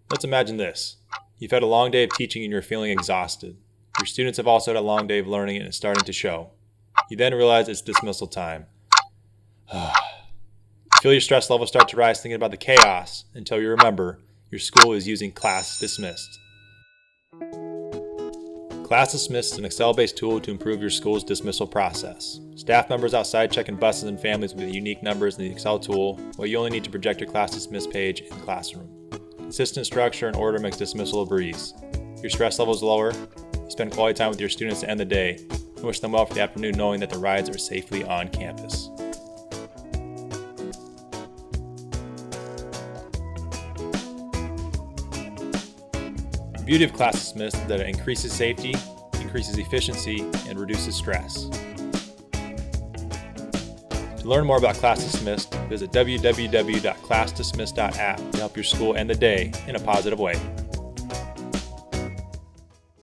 Let's imagine this. You've had a long day of teaching and you're feeling exhausted. Your students have also had a long day of learning and it's starting to show. You then realize it's dismissal time. You feel your stress level start to rise thinking about the chaos until you remember your school is using Class Dismissed. Class Dismissed is an Excel-based tool to improve your school's dismissal process. Staff members outside checking buses and families with unique numbers in the Excel tool, while you only need to project your Class Dismissed page in the classroom. Consistent structure and order makes dismissal a breeze. Your stress level is lower, you spend quality time with your students to end the day, and wish them well for the afternoon knowing that the rides are safely on campus. The beauty of Class Dismissed is that it increases safety, increases efficiency, and reduces stress. To learn more about Class Dismissed, visit www.classdismissed.app to help your school end the day in a positive way.